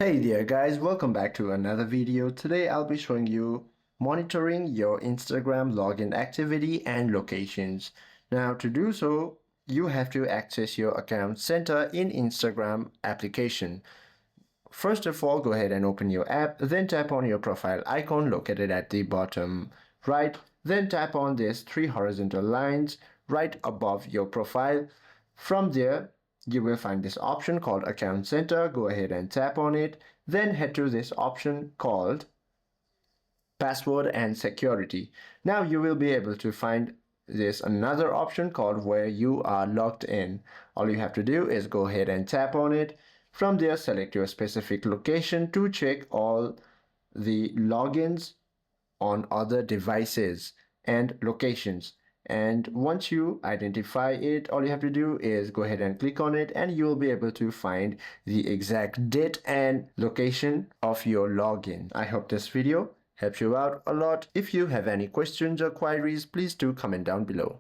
Hey there guys, welcome back to another video. Today I'll be showing you monitoring your Instagram login activity and locations. Now to do so, you have to access your account center in Instagram application. First of all, go ahead and open your app, then tap on your profile icon located at the bottom right, then tap on these three horizontal lines right above your profile. From there, you will find this option called Account Center. Go ahead and tap on it, then head to this option called Password and Security. Now you will be able to find this another option called Where You Are Logged In. All you have to do is go ahead and tap on it. From there, select your specific location to check all the logins on other devices and locations. And once you identify it, all you have to do is go ahead and click on it, and you will be able to find the exact date and location of your login. I hope this video helps you out a lot. If you have any questions or queries, please do comment down below.